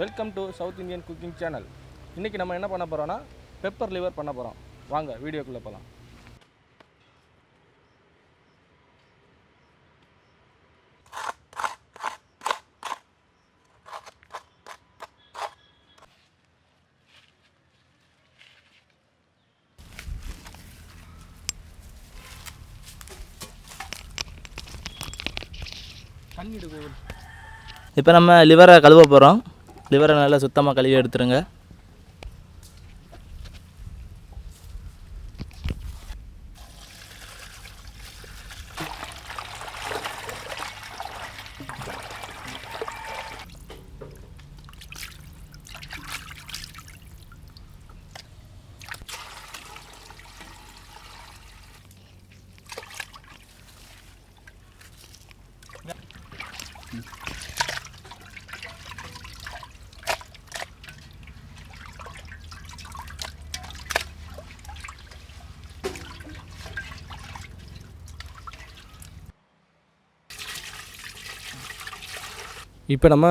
Welcome to south Indian cooking channel. இன்றைக்கி நம்ம என்ன பண்ண போகிறோன்னா பெப்பர் லிவர் பண்ண போகிறோம். வாங்க வீடியோக்குள்ளே போகலாம். இப்போ நம்ம லிவரை கழுவ போகிறோம். லிவரை நல்லா சுத்தமாக கழுவி எடுத்துருங்க. இப்போ நம்ம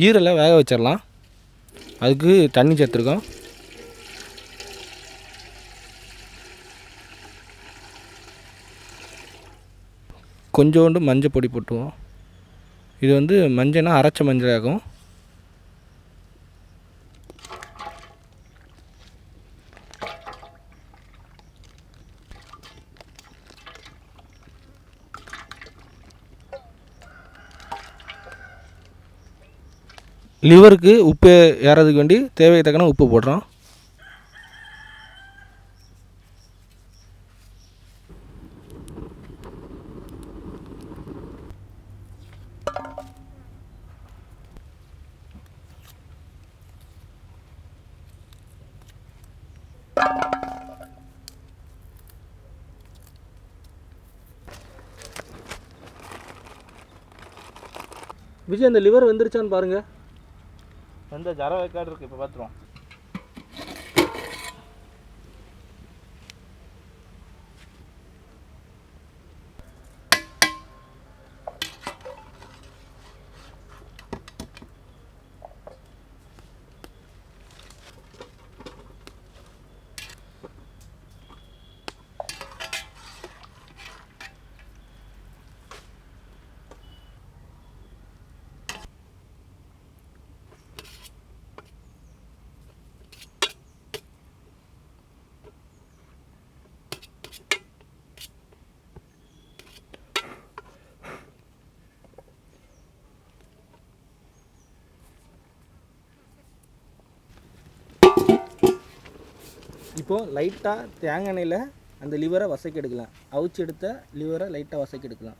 ஈரலை வேக வச்சிடலாம். அதுக்கு தண்ணி சேர்த்துருக்கோம். கொஞ்சோண்டு மஞ்சள் பொடி போட்டுவோம். இது வந்து மஞ்சள்னா அரைச்ச மஞ்சள் ஆகும். லிவருக்கு உப்பு ஏறதுக்கு வேண்டி தேவைக்கு தக்கன உப்பு போடுறோம். விஜய், இந்த லிவர் வெந்துருச்சான்னு பாருங்கள். எந்த ஜர வைக்காடு இருக்குது, இப்போ பார்த்துருவோம். இப்போது லைட்டாக தேங்காய் எண்ணெயில் அந்த லிவரை வசக்கி எடுக்கலாம். அவிச்சு எடுத்த லிவரை லைட்டாக வசக்கி எடுக்கலாம்.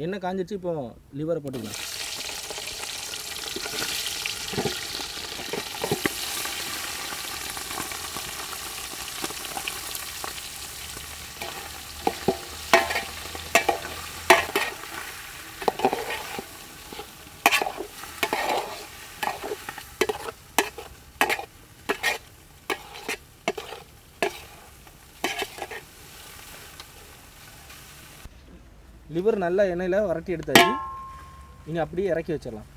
எண்ணெய் காஞ்சிச்சு. இப்போ லிவரை போட்டுக்கலாம். லிவர் நல்லா எண்ணெயில் வரட்டி எடுத்தாச்சு. நீங்கள் அப்படியே இறக்கி வச்சிடலாம்.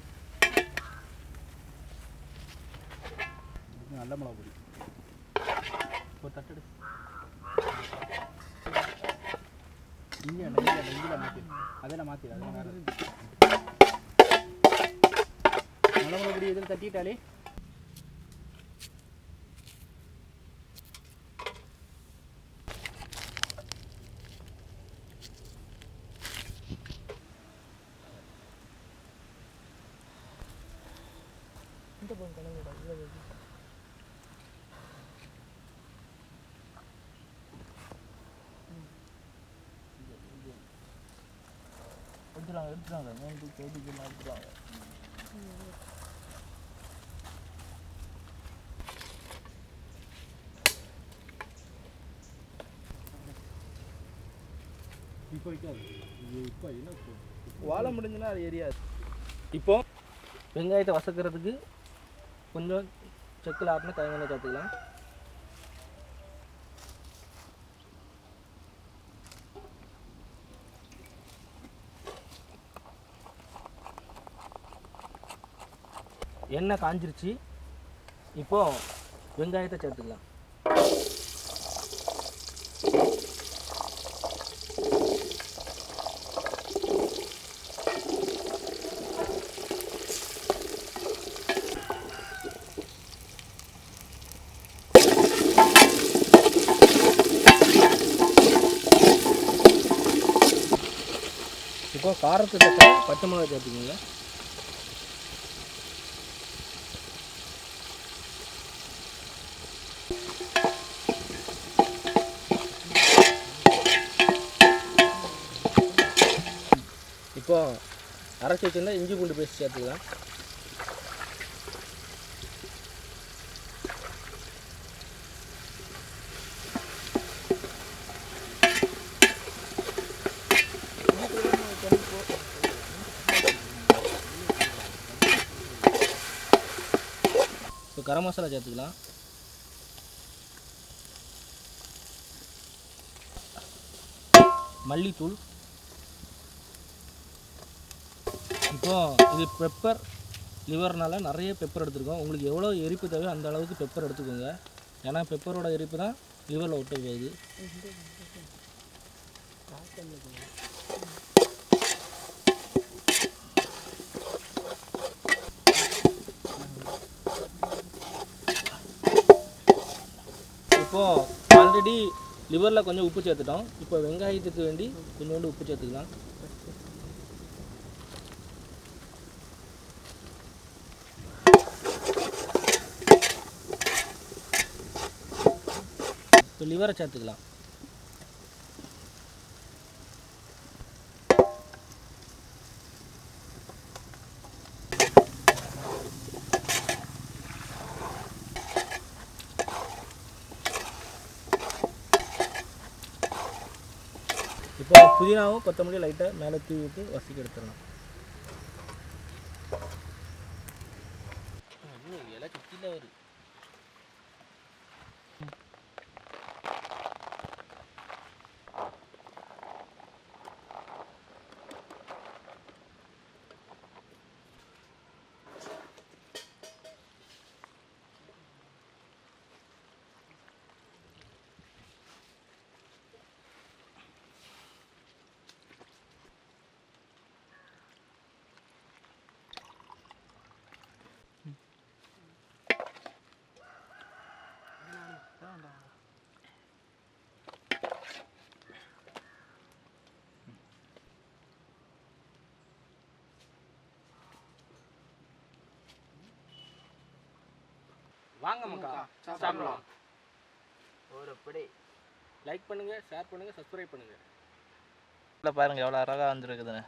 நல்ல மிளகா பொடி ஒரு தட்டு இங்கே நெஞ்சில் மாற்றி அதெல்லாம் மாற்றிடு. அதெல்லாம் வேறு நல்ல மிளகா பொடி இதில் தட்டிட்டாலே எடுத்துறாங்க. எடுத்துறாங்க. இப்போ வாழை முடிஞ்சுன்னா அது எரியாது. இப்போ வெங்காயத்தை வசக்கிறதுக்கு கொஞ்சம் செக்கில் ஆட்டின தேங்காய் எண்ணெய் சேர்த்துக்கலாம். எண்ணெய் காஞ்சிருச்சு. இப்போது வெங்காயத்தை சேர்த்துக்கலாம். இப்போ காரத்துக்கு தக்க பச்சை மிளகாய் சேர்த்துக்கோங்க. இப்போ அரைச்சி வச்சுருந்தா இஞ்சி பூண்டு பேஸ்ட் சேர்த்துக்கலாம். இப்போ கரம் மசாலா சேர்த்துக்கலாம். மல்லித்தூள். இப்போ இது பெப்பர் லிவர்னால நிறைய பெப்பர் எடுத்துருக்கோம். உங்களுக்கு எவ்வளோ எரிப்பு தேவையோ அந்த அளவுக்கு பெப்பர் எடுத்துக்கோங்க. ஏன்னா பெப்பரோட எரிப்பு தான் லிவரில் ஒட்ட போகுது. இப்போது ஆல்ரெடி லிவரில் கொஞ்சம் உப்பு சேர்த்துட்டோம். இப்போ வெங்காயத்துக்கு வேண்டி கொஞ்சோண்டு உப்பு சேர்த்துக்கலாம். இப்போ லிவரை சேர்த்துக்கலாம். இப்போ புதினாவும் கொத்தமல்லி லைட்டாக மேலே தூவி விட்டு வசிக்க எடுத்துடலாம். இலை சுற்றில வருது. வாங்க மக்கா சாப்பிடலாம். ஒரு படி லைக் பண்ணுங்கள், ஷேர் பண்ணுங்கள், சப்ஸ்கிரைப் பண்ணுங்கள். இல்லை பாருங்கள் எவ்வளோ அழகாக வந்துருக்குதுன்னு.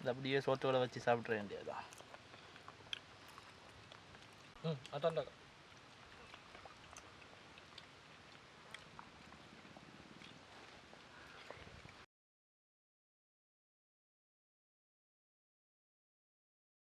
இது அப்படியே சோத்தோட வச்சு சாப்பிட்ற வேண்டியதுதான். அதான்